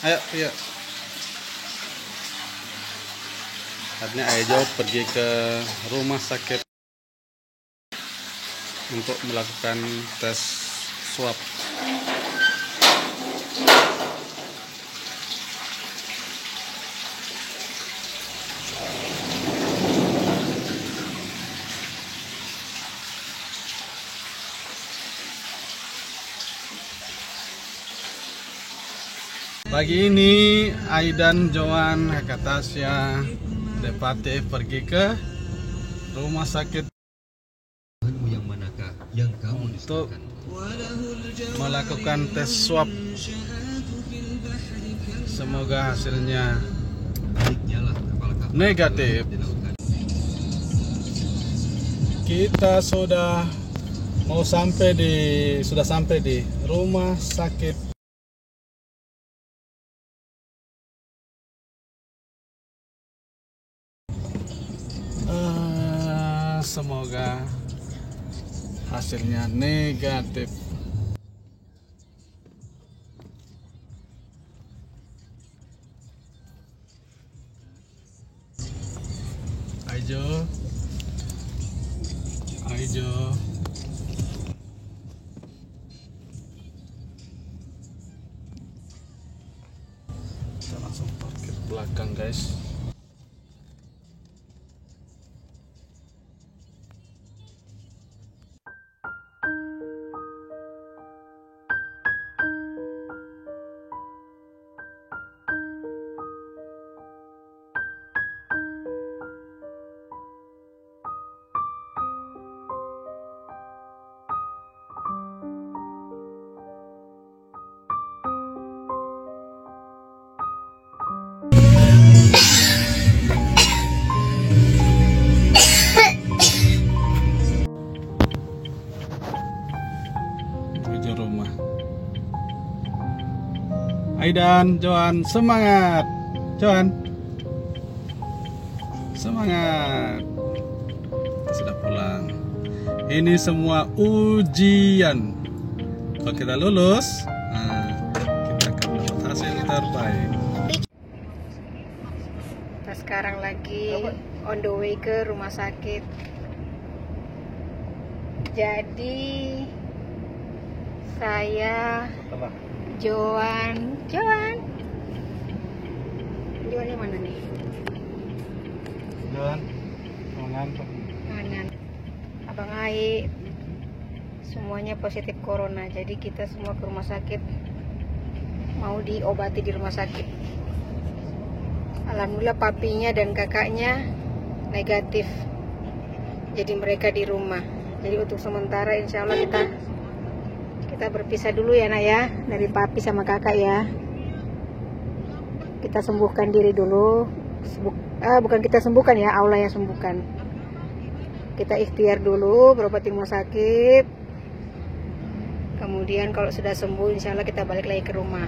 Ayo, yuk. Saatnya Aijo pergi ke rumah sakit untuk melakukan tes swab. Pagi ini Aidan, Joan, kakak Tasya, Depati pergi ke rumah sakit Yang manakah yang kamu untuk nistakan? melakukan tes swab. Semoga hasilnya Baliknya lah kepala kapal negatif. dilakukan. Kita sudah sampai di rumah sakit. Semoga hasilnya negatif. Aijo, kita langsung parkir belakang, guys. Menuju rumah. Aidan, Joan, semangat. Joan, semangat. Kita sudah pulang. Ini semua ujian. Kalau kita lulus, kita akan dapat hasil terbaik. Kita sekarang lagi on the way ke rumah sakit. Jadi saya Joan yang mana nih? Joan, mengantuk. Kanan. Abang Ai semuanya positif corona. Jadi kita semua ke rumah sakit, mau diobati di rumah sakit. Alhamdulillah papinya dan kakaknya negatif. Jadi mereka di rumah. Jadi untuk sementara insya Allah kita berpisah dulu ya nak ya, dari papi sama kakak ya. Kita sembuhkan diri dulu. Bukan kita sembuhkan ya, Allah yang sembuhkan. Kita ikhtiar dulu berobat di rumah sakit. Kemudian kalau sudah sembuh insya Allah kita balik lagi ke rumah.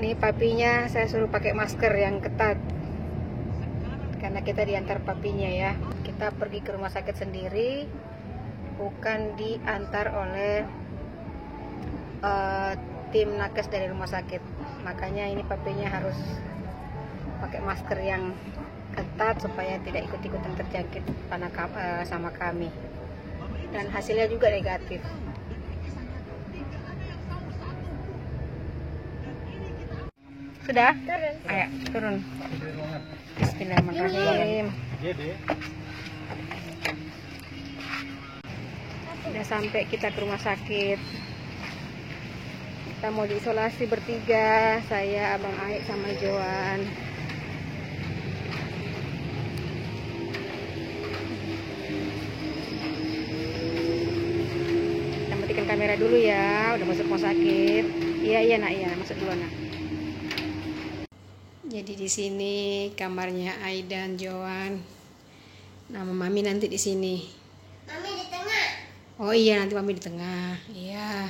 Ini papinya saya suruh pakai masker yang ketat karena kita diantar papinya ya. Kita pergi ke rumah sakit sendiri, bukan diantar oleh tim nakes dari rumah sakit. Makanya ini papinya harus pakai masker yang ketat supaya tidak ikut-ikutan terjangkit sama kami. Dan hasilnya juga negatif. Sudah? Turun. Ayo, turun. Bismillahirrahmanirrahim. Sudah sampai kita ke rumah sakit. Kita mau diisolasi bertiga, saya, Abang Aik, sama Joan. Kita matikan kamera dulu ya, udah masuk rumah sakit. Iya nak, iya masuk dulu nak. Jadi di sini kamarnya Aidan, Joan. Nama Mami nanti di sini. Mami di tengah. Oh iya, nanti Mami di tengah. Iya.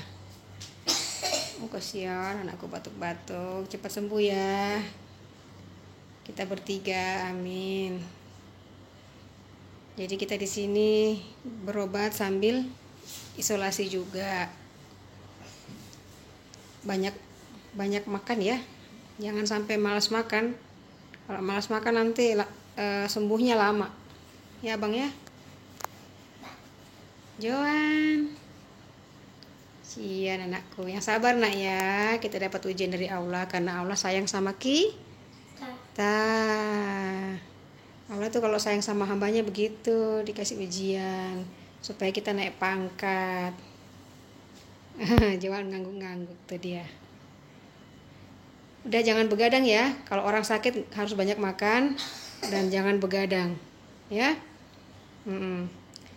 Oh kasihan anakku batuk-batuk. Cepat sembuh ya. Kita bertiga, amin. Jadi kita di sini berobat sambil isolasi juga. Banyak banyak makan ya, jangan sampai malas makan. Kalau malas makan nanti sembuhnya lama ya Bang ya. Joan, sian anakku, yang sabar nak ya, kita dapat ujian dari Allah karena Allah sayang sama kita. Allah tuh kalau sayang sama hambanya begitu, dikasih ujian supaya kita naik pangkat. Joan ngangguk-ngangguk tuh dia. Udah jangan begadang ya, kalau orang sakit harus banyak makan dan jangan begadang ya.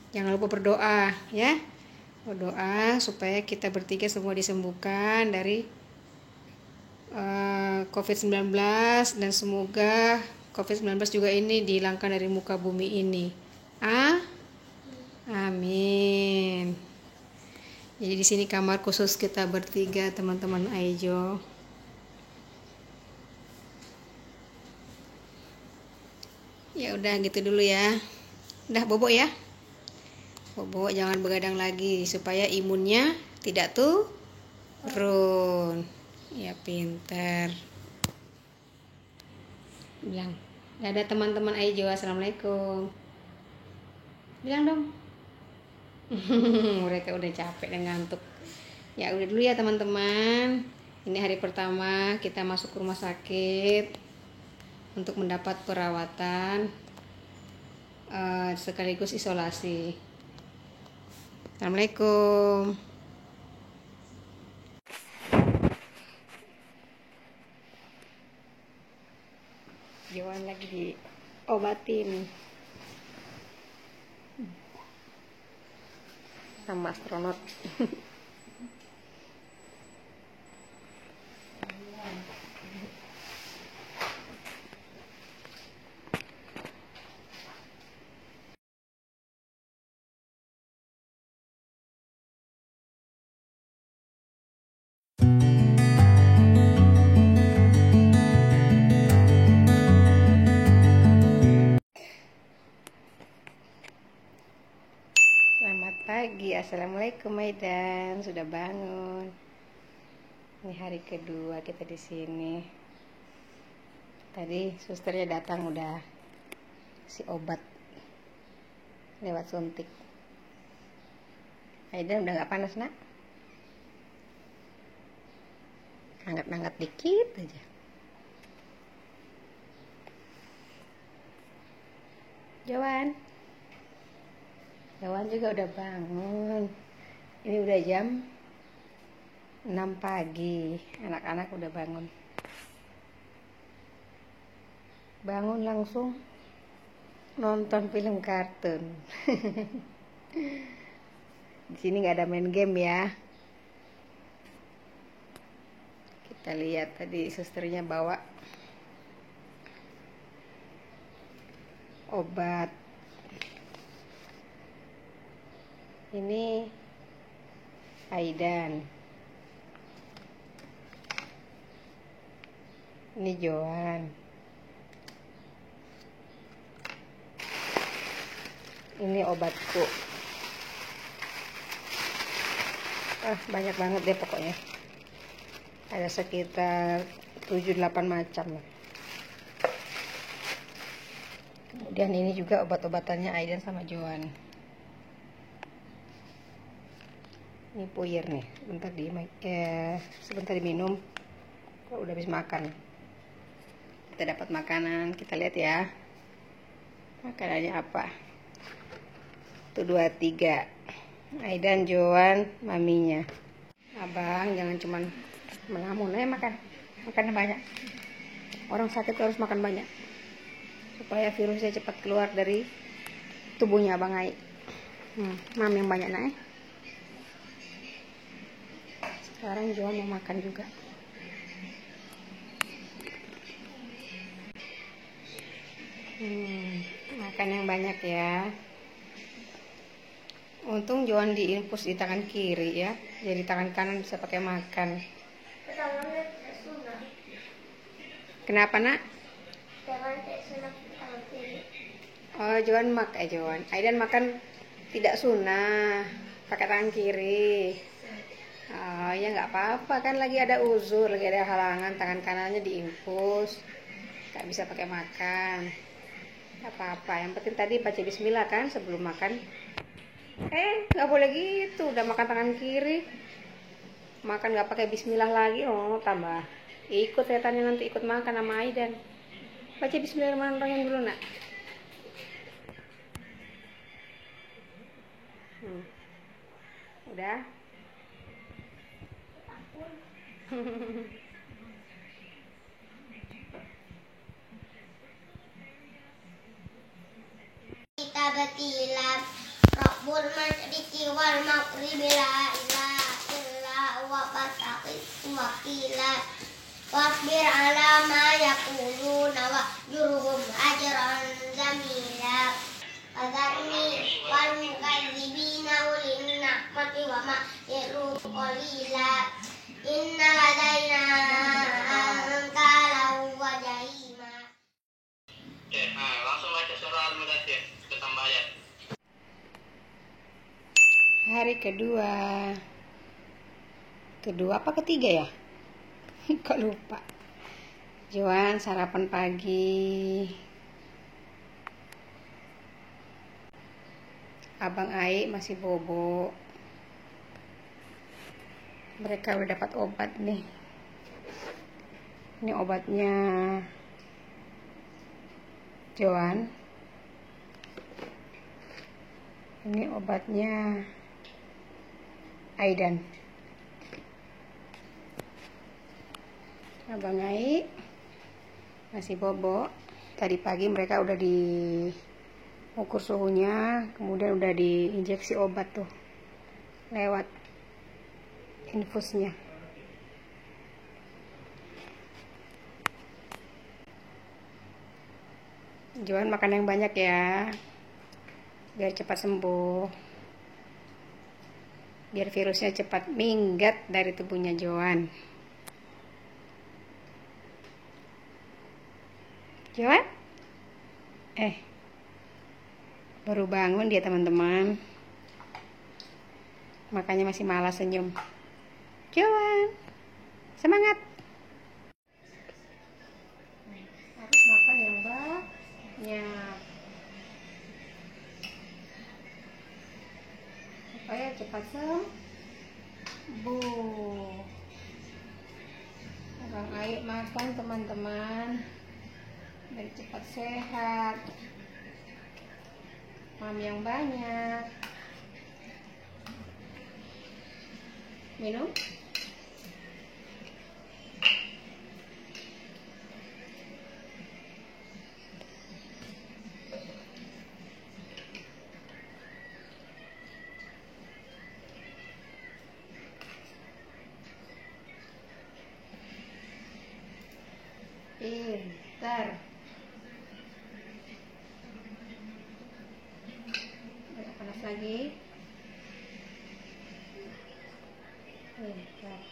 Jangan lupa berdoa ya, berdoa supaya kita bertiga semua disembuhkan dari COVID-19 dan semoga COVID-19 juga ini dihilangkan dari muka bumi ini. Amin. Jadi di sini kamar khusus kita bertiga teman-teman Aijo. Ya udah gitu dulu ya. Udah bobo ya. Bobo jangan begadang lagi supaya imunnya tidak turun. Ya pinter. Bilang, dadah teman-teman Aijo, assalamualaikum. Bilang dong. Mereka udah capek dan ngantuk. Ya udah dulu ya teman-teman. Ini hari pertama kita masuk ke rumah sakit untuk mendapat perawatan sekaligus isolasi. Assalamualaikum. Joan lagi diobatin sama astronot. Selamat pagi, assalamualaikum Maidan, sudah bangun. Ini hari kedua kita di sini. Tadi susternya datang udah si obat lewat suntik. Maidan udah nggak panas nak? Hangat-hangat dikit aja. Joan juga udah bangun. Ini udah jam 6 pagi. Anak-anak udah bangun. Bangun langsung nonton film kartun. Di sini nggak ada main game ya. Kita lihat tadi susternya bawa obat. Ini Aidan. Ini Joan. Ini obatku. Banyak banget deh pokoknya. Ada sekitar 7-8 macam. Kemudian ini juga obat-obatannya Aidan sama Joan. Ini puyer nih, sebentar diminum. Kalau udah habis makan, kita dapat makanan. Kita lihat ya, makanannya apa. 1, 2, 3. Aidan, Joan, maminya. Abang jangan cuman melamun, makannya banyak. Orang sakit harus makan banyak supaya virusnya cepat keluar dari tubuhnya Abang Ai. Mami yang banyak nak. Sekarang Joan mau makan juga. Makan yang banyak ya. Untung Joan diinfus di tangan kiri ya. Jadi tangan kanan bisa pakai makan. Kenapa nak? Oh Joan Joan. Aidan makan tidak sunnah pakai tangan kiri. Oh ya nggak apa-apa, kan lagi ada uzur, lagi ada halangan, tangan kanannya diinfus, nggak bisa pakai makan. Nggak apa-apa, yang penting tadi baca bismillah kan sebelum makan. Nggak boleh gitu, udah makan tangan kiri, makan nggak pakai bismillah lagi, oh tambah ikut setannya nanti ikut makan sama Aidan. Baca bismillahirrahmanirrahim dulu nak. Udah. Kita bertilap Rabbul masyriqi wal maghribi la ilaha illa huwa fattaqis wakila wasbir ala ma yaquluna wa jurhum ajran jamila Fadharni wal mukadzibina ulin na'mati wa ma qalila inna ladaina ankalau wa jahima. Oke, nah langsung baca surah Al-Mudaththir ke tambahan. Hari kedua apa ketiga ya? Kok lupa. Joan sarapan pagi. Abang Ai masih bobo. Mereka udah dapat obat nih. Ini obatnya Joan. Ini obatnya Aidan. Abang Ai masih bobo. Tadi pagi mereka udah diukur suhunya, kemudian udah diinjeksi obat tuh lewat infusnya. Joan makan yang banyak ya, biar cepat sembuh, biar virusnya cepat minggat dari tubuhnya Joan. Joan? Baru bangun dia teman-teman, makanya masih malas senyum. Joan, semangat. Harus makan yang banyak supaya cepat sembuh. Abang Ai makan teman-teman, biar cepat sehat. Mam yang banyak. Minum. Pintar. Agak panas lagi. Pintar.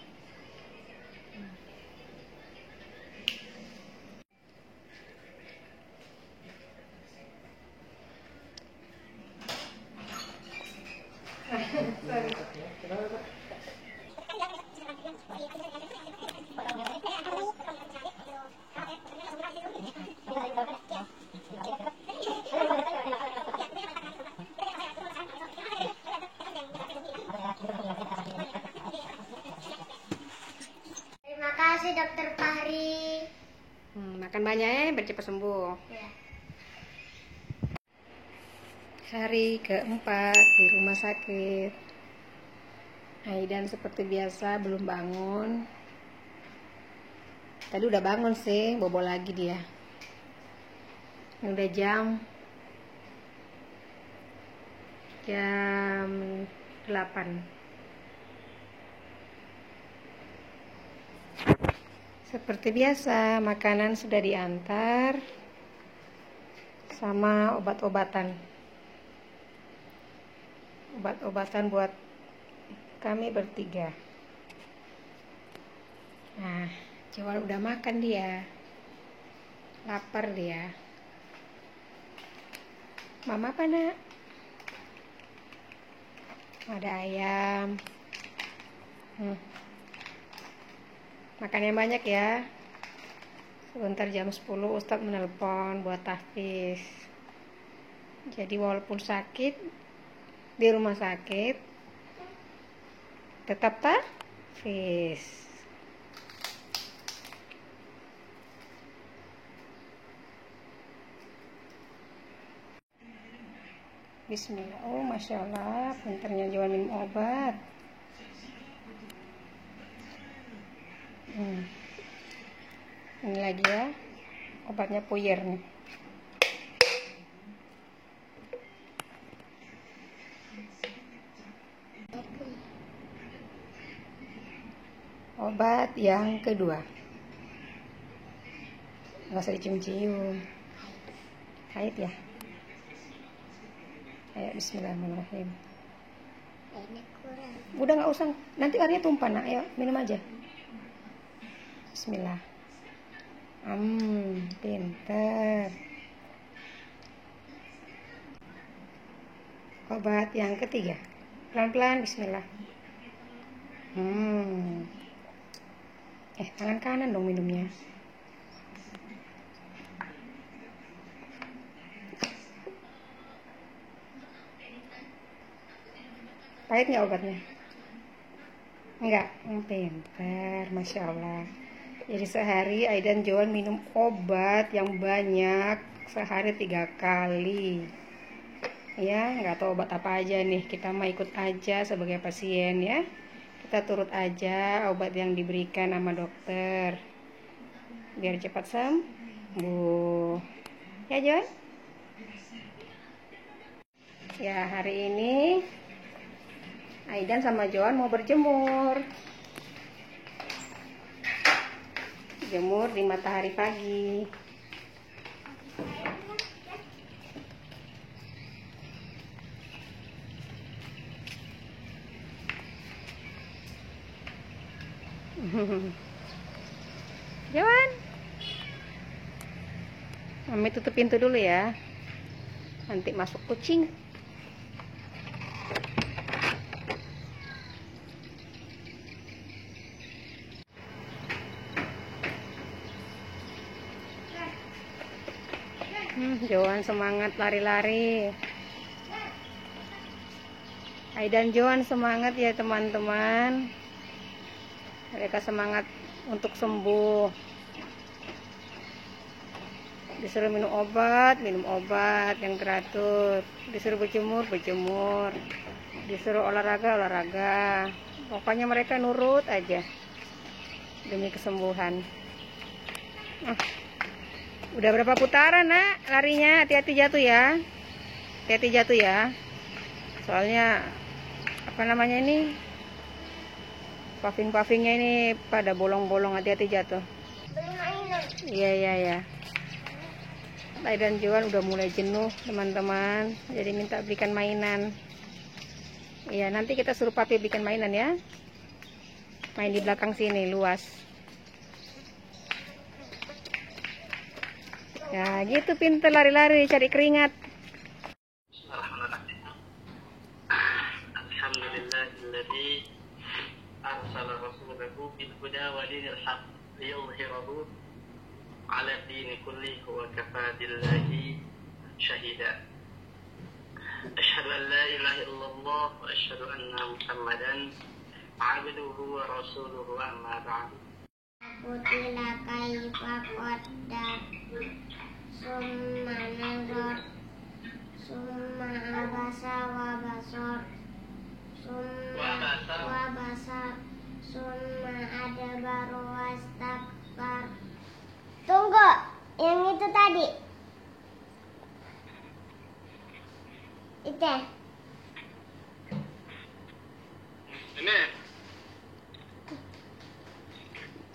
Terima kasih Dokter Fahri. Makan banyak ya, biar cepat sembuh. Ya. Hari keempat di rumah sakit. Aidan seperti biasa belum bangun. Tadi udah bangun sih, bobo lagi dia. Ini udah jam 8. Seperti biasa, makanan sudah diantar sama obat-obatan. Obat-obatan buat kami bertiga. Nah, Joan udah makan dia. Lapar dia. Mama apa nak? Ada ayam. Makan yang banyak ya. Sebentar jam 10 Ustadz menelpon buat tahfiz. Jadi walaupun sakit di rumah sakit tetap tahfiz. Bismillah. Oh, Masya Allah, pinternya jual minum obat. Ini lagi ya, obatnya puyer nih. Obat yang kedua. Nggak usah dicium-cium. Haid ya. Ayo, bismillahirrahmanirrahim. Ini kurang. Udah nggak usah, nanti airnya tumpah nak. Ayo minum aja. Bismillah. Pinter. Obat yang ketiga. Pelan-pelan, bismillah. Tangan kanan dong minumnya. Pahit nggak obatnya? Enggak, pinter, Masya Allah. Jadi sehari Aidan Joan minum obat yang banyak, sehari 3 kali. Ya, nggak tahu obat apa aja nih. Kita mah ikut aja sebagai pasien ya. Kita turut aja obat yang diberikan sama dokter, biar cepat sembuh. Ya Joan? Ya, hari ini Aidan sama Joan mau berjemur. Jemur di matahari pagi. Joan, Mami tutup pintu dulu ya. Nanti masuk kucing. Joan semangat lari-lari. Aidan Joan semangat ya teman-teman. Mereka semangat untuk sembuh. Disuruh minum obat yang teratur. Disuruh berjemur, disuruh olahraga. Pokoknya mereka nurut aja demi kesembuhan. Udah berapa putaran nak larinya? Hati-hati jatuh ya. Soalnya apa namanya ini, paving-pavingnya ini pada bolong-bolong, hati-hati jatuh. Iya. Aidan Joan udah mulai jenuh teman-teman, jadi minta belikan mainan. Iya, nanti kita suruh papi bikin mainan ya. Main di belakang sini luas. Ya gitu, pinter lari-lari cari keringat. Alhamdulillahilladzi arsala rasulahu bil huda wa dinil haqq liyudhhirahu 'ala ad-dini kullihi wa kafaa billahi shahida. Asyhadu an la ilaha illallah wa asyhadu anna Muhammadan 'abduhu wa rasuluhu, amma ba'du. Kutila kaifa qaddar summa nazar summa abasa wa basar summa adbar wastakbar. Tunggu, yang itu tadi. Itu. Ini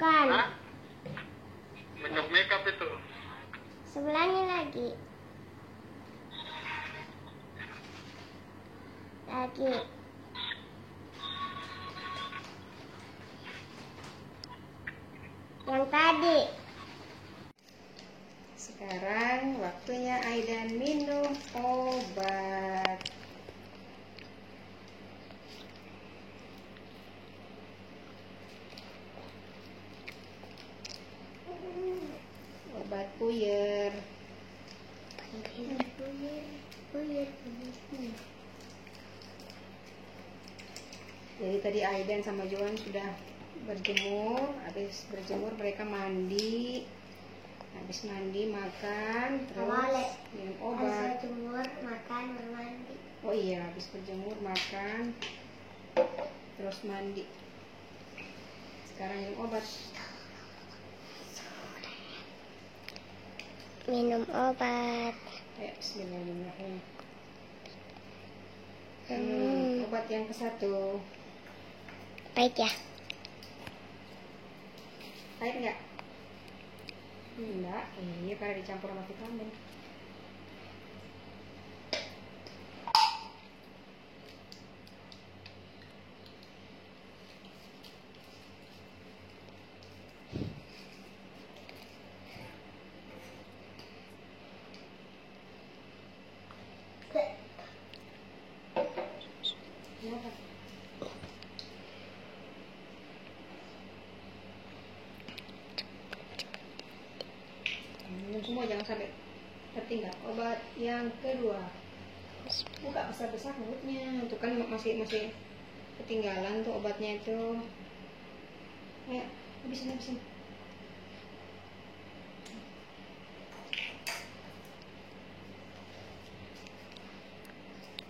Kan. makeup itu. Sebelahnya lagi. Yang tadi. Sekarang waktunya Aidan minum obat. tadi Aidan sama Joan sudah berjemur. Habis berjemur mereka mandi. Habis mandi makan, terus minum obat. Habis jemur, makan, mandi. Oh iya, habis berjemur makan, terus mandi. Sekarang minum obat. Minum obat. Ayo, bismillahirrahmanirrahim. Obat yang ke-1. Baik ya. Pahit nggak? Enggak, iya karena dicampur sama vitamin. Kenapa? Minum semua, jangan sampai tertinggal. Obat yang kedua. Buka besar-besar mulutnya. Itu kan masih ketinggalan tuh obatnya itu. Ayo, habisin.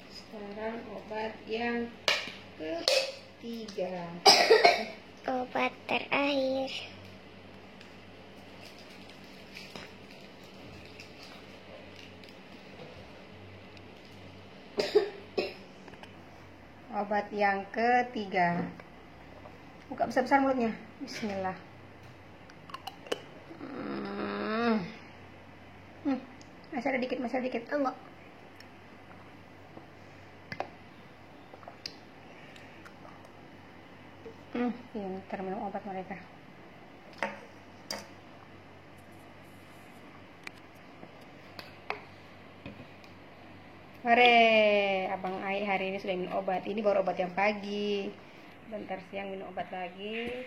Sekarang obat yang ketiga. Obat terakhir. Obat yang ketiga. Buka besar-besar mulutnya. Bismillah. Masih ada dikit. Enggak. Pintar minum obat mereka. Hore, Abang Ai hari ini sudah minum obat. Ini baru obat yang pagi. Bentar siang minum obat lagi.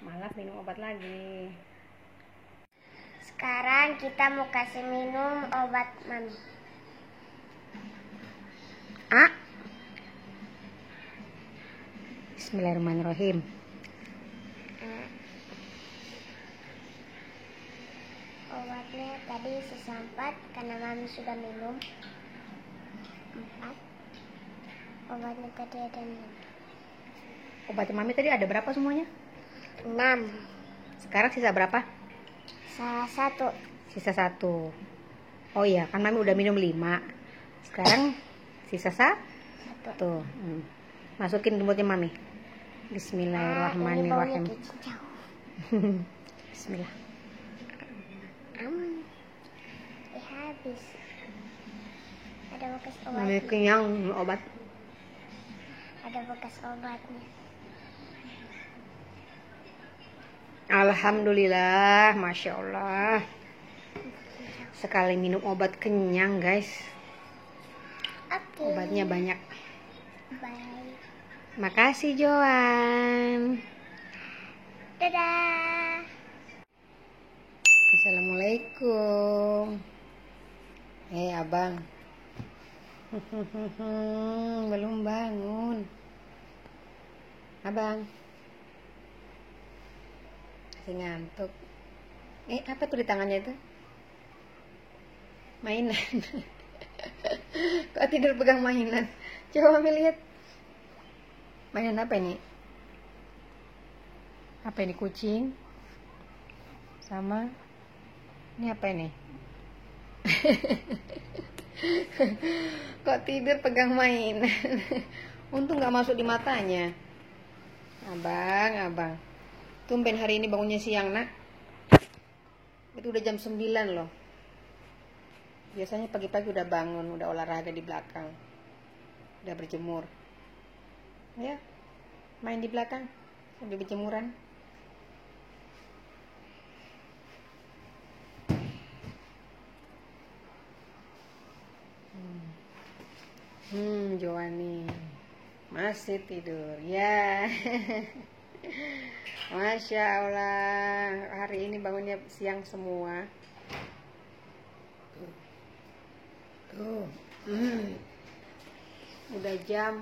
Malam minum obat lagi. Sekarang kita mau kasih minum obat mami. Bismillahirrahmanirrahim. Obatnya tadi sisa 4 karena mami sudah minum 4. Obatnya tadi ada 6. Obat mami tadi ada berapa semuanya? 6. Sekarang sisa berapa? Salah 1. Sisa 1. Oh iya, kan mami udah minum 5. Sekarang sisa 1. Masukin ke mulutnya mami. Bismillahirrahmanirrahim. Bismillah. Habis. Ada bekas Mami obatnya. kenyang minum obat. Ada bekas obatnya. Alhamdulillah, masya Allah. Sekali minum obat kenyang guys. Oke. Obatnya banyak. Bye. Makasih Joan. Dadah. Assalamualaikum. Abang. Belum bangun. Abang. Masih ngantuk. Apa tuh di tangannya itu? Mainan. Kok tidur pegang mainan? Coba Mami lihat. Mainan apa ini? Apa ini, kucing? Sama ini apa ini? Kok tidur pegang mainan? Untung gak masuk di matanya. Abang. Tumben hari ini bangunnya siang nak. Itu udah jam 9 loh. Biasanya pagi-pagi udah bangun, udah olahraga di belakang, udah berjemur. Ya, main di belakang sambil berjemuran. Joani masih tidur ya. Masya Allah, hari ini bangunnya siang semua. Tuh. Udah jam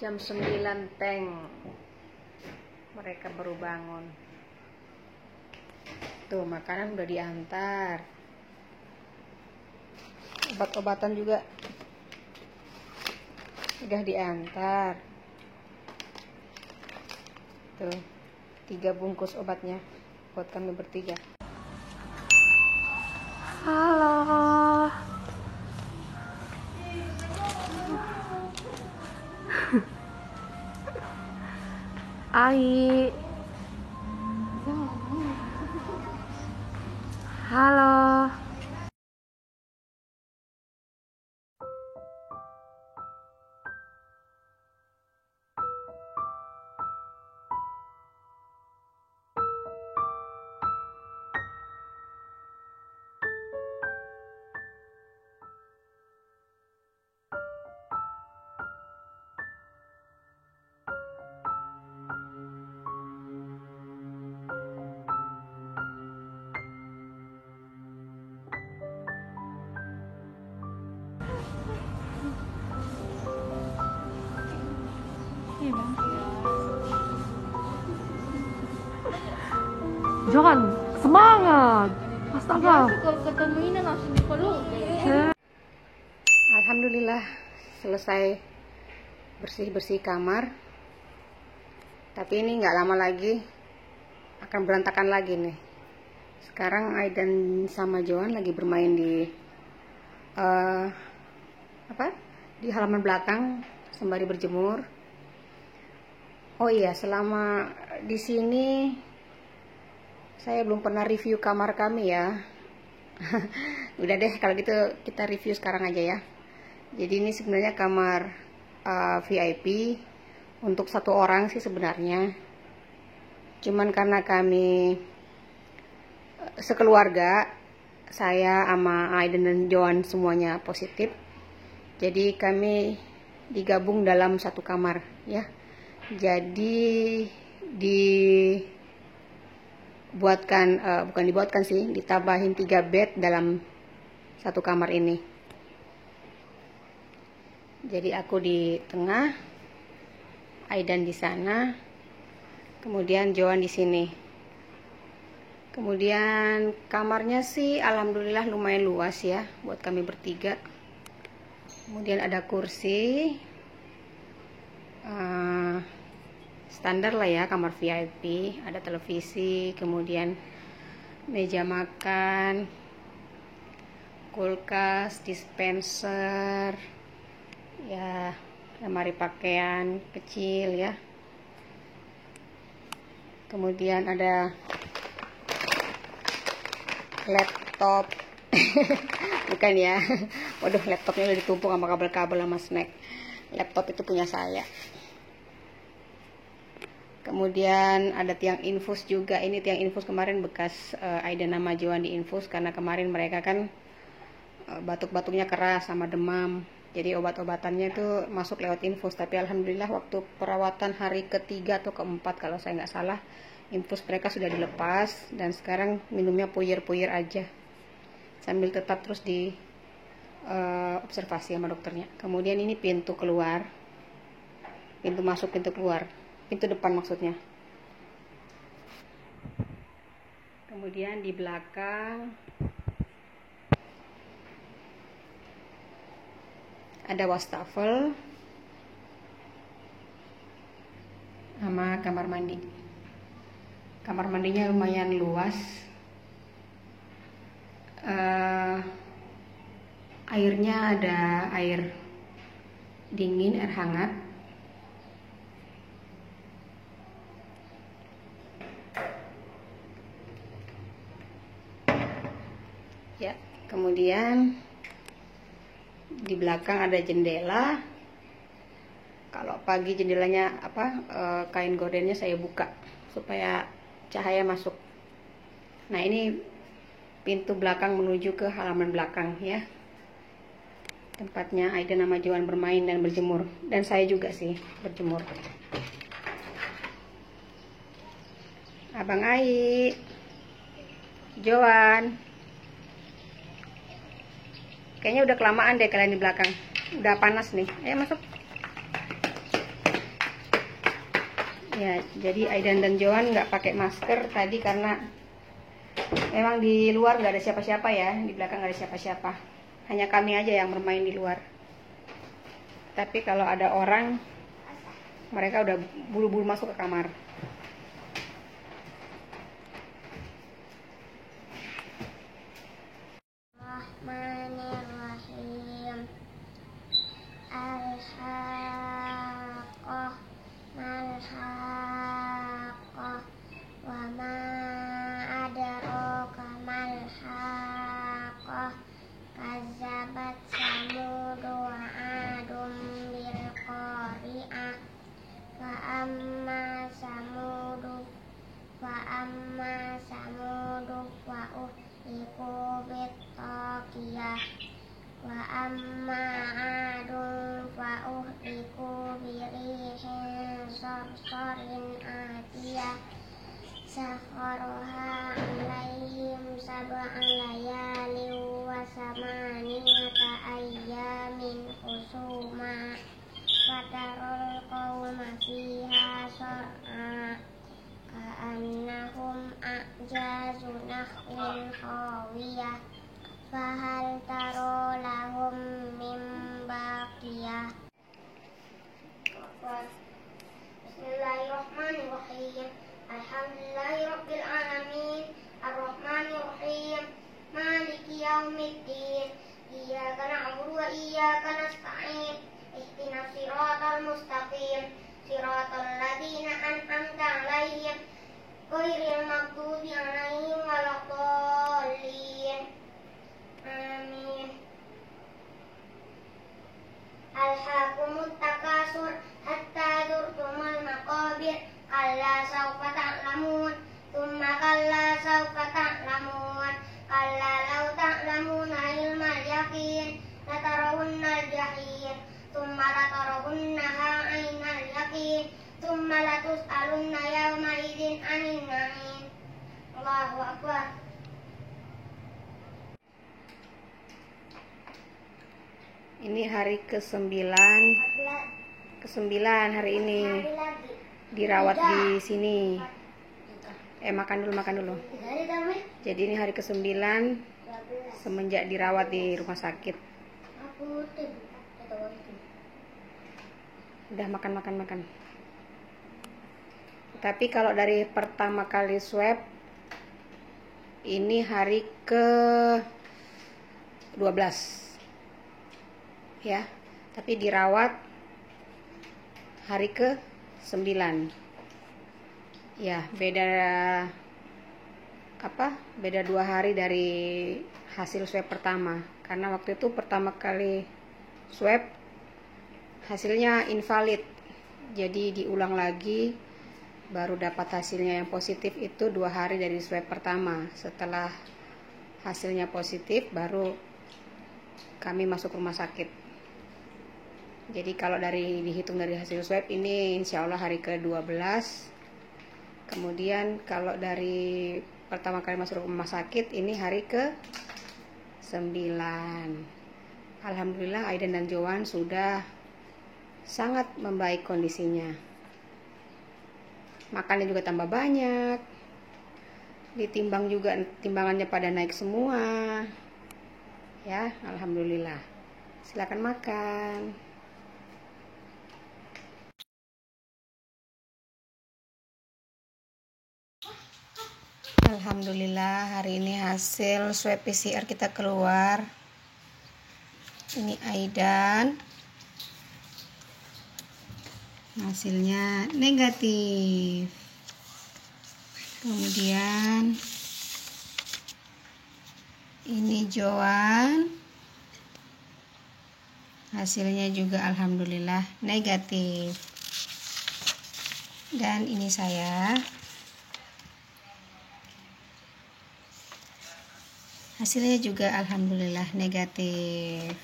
Jam 9 teng. Mereka baru bangun. Tuh, makanan udah diantar. Obat-obatan juga udah diantar. Tuh, 3 bungkus obatnya buat kami bertiga. Halo. Ai. Halo. Jangan semangat, astaga. Kalau ketemu ini langsung dipeluk. Alhamdulillah selesai bersih-bersih kamar. Tapi ini nggak lama lagi akan berantakan lagi nih. Sekarang Aidan sama Joan lagi bermain di di halaman belakang sembari berjemur. Oh iya, selama di sini saya belum pernah review kamar kami ya. Udah deh, kalau gitu kita review sekarang aja ya. Jadi ini sebenarnya kamar VIP untuk 1 orang sih sebenarnya. Cuman karena kami sekeluarga, saya sama Aidan dan Joan semuanya positif, jadi kami digabung dalam 1 kamar ya. Jadi ditambahin 3 bed dalam 1 kamar ini. Jadi aku di tengah, Aidan di sana, kemudian Joan di sini. Kemudian kamarnya sih alhamdulillah lumayan luas ya buat kami bertiga. Kemudian ada kursi, standar lah ya kamar VIP. Ada televisi, kemudian meja makan, kulkas, dispenser, ya lemari pakaian kecil ya. Kemudian ada laptop. Bukan ya. Waduh, laptopnya udah ditumpuk sama kabel-kabel sama snack. Laptop itu punya saya. Kemudian ada tiang infus juga. Ini tiang infus kemarin bekas Aidan sama Joan diinfus karena kemarin mereka kan batuk-batuknya keras sama demam. Jadi obat-obatannya itu masuk lewat infus. Tapi alhamdulillah waktu perawatan hari ke-3 atau ke-4 kalau saya nggak salah, infus mereka sudah dilepas dan sekarang minumnya puyer-puyer aja sambil tetap terus di observasi sama dokternya. Kemudian ini pintu keluar, pintu masuk, pintu keluar, pintu depan maksudnya. Kemudian di belakang ada wastafel sama kamar mandi. Kamar mandinya lumayan luas. Airnya ada air dingin, air hangat. Ya, kemudian di belakang ada jendela. Kalau pagi jendelanya kain gordennya saya buka supaya cahaya masuk. Nah, ini pintu belakang menuju ke halaman belakang ya. Tempatnya Aidan sama Joan bermain dan berjemur, dan saya juga sih berjemur. Abang Ai, Joan, kayaknya udah kelamaan deh kalian di belakang. Udah panas nih. Ayo masuk. Ya, jadi Aidan dan Johan nggak pakai masker tadi karena memang di luar nggak ada siapa-siapa ya, di belakang nggak ada siapa-siapa. Hanya kami aja yang bermain di luar. Tapi kalau ada orang, mereka udah buru-buru masuk ke kamar. Bismillahirrahmanirrahim. Al-haqqah mal-haqqah wa ma adraka mal-haqqah kazzabat samud wa adum bil qari'ah fa amma samud wa uhliku bit taqiyah wa amma adun fa uhliku birihin sarsarin atiyah sakharaha alaihim sab'an layalin wa samaniyata ayyamin husuma fatarul qawma fiha sar'a ka'annahum a'jazu nakhlin khawiyah fahal taro lahum min baqiyah. Bismillahirrahmanirrahim. Alhamdulillahirabbil alamin arrahmanirrahim maliki yaumiddin iyyaka na'budu wa iyyaka nasta'in ihdinas siratal mustaqim siratal ladzina an'amta 'alaihim ghairil maghdubi 'alaihim waladdallin. Amin. Alhaakumut takasur hatta zurtumul maqabir kalla sawfa ta'lamun thumma kalla sawfa ta'lamun kalla law ta'lamuna ilmal yaqin latarawunnal jahim thumma latarawunnaha 'ainal yaqin thumma latus'alunna yawma idzin 'anil na'im. Allahu akbar. Ini hari ke-9 hari ini dirawat di sini. Makan dulu. Jadi ini hari ke-9 semenjak dirawat di rumah sakit. Udah makan. Tapi kalau dari pertama kali swab ini hari ke-12 ya, tapi dirawat hari ke-9 ya, beda 2 hari dari hasil swab pertama, karena waktu itu pertama kali swab hasilnya invalid, jadi diulang lagi baru dapat hasilnya yang positif itu 2 hari dari swab pertama. Setelah hasilnya positif baru kami masuk rumah sakit. Jadi kalau dihitung dari hasil swab ini insya Allah hari ke-12. Kemudian kalau dari pertama kali masuk rumah sakit ini hari ke-9. Alhamdulillah Aidan dan Johan sudah sangat membaik kondisinya. Makannya juga tambah banyak. Ditimbang juga, timbangannya pada naik semua. Ya, alhamdulillah. Silakan makan. Alhamdulillah hari ini hasil swab PCR kita keluar. Ini Aidan, hasilnya negatif. Kemudian ini Johan, hasilnya juga alhamdulillah negatif. Dan ini saya, hasilnya juga alhamdulillah negatif.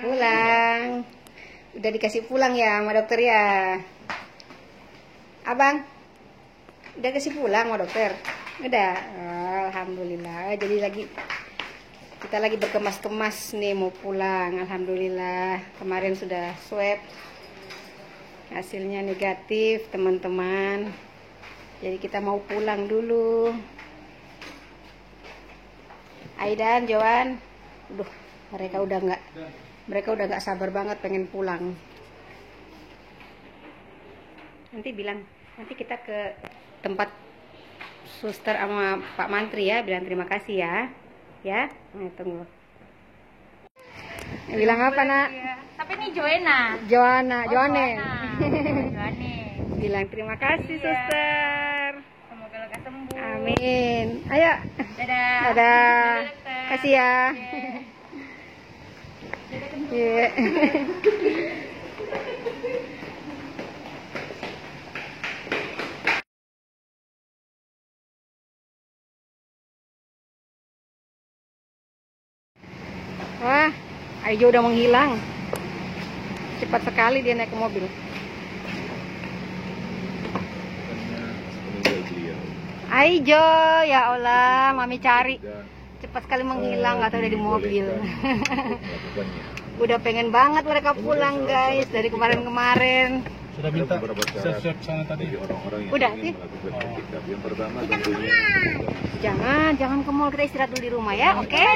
Pulang. Udah dikasih pulang ya sama dokter ya. Abang, udah kasih pulang sama dokter? Udah. Alhamdulillah. Jadi kita lagi berkemas-kemas nih mau pulang. Alhamdulillah. Kemarin sudah swab, hasilnya negatif teman-teman. Jadi kita mau pulang dulu. Aidan, Joan, mereka udah nggak sabar banget pengen pulang. Nanti kita ke tempat suster sama Pak Mantri ya, bilang terima kasih ya. Nah, tunggu. Bilang apa nak? Tapi ini Joanne. Joanne. Bilang terima kasih Iya. suster. Semoga lekas sembuh. Amin. Ayo. Dadah. Dadah. dokter. Kasih ya. Iya. Wah, Aijo udah menghilang. Cepat sekali dia naik ke mobil. Aijo, ya Allah, mami cari. Cepat sekali menghilang, nggak tahu udah di mobil. Udah pengen banget mereka pulang guys dari kemarin-kemarin. Sudah minta siap-siap sana tadi. Udah sih. Yang pertama tentunya Jangan ke mall, kita istirahat dulu di rumah ya, oke?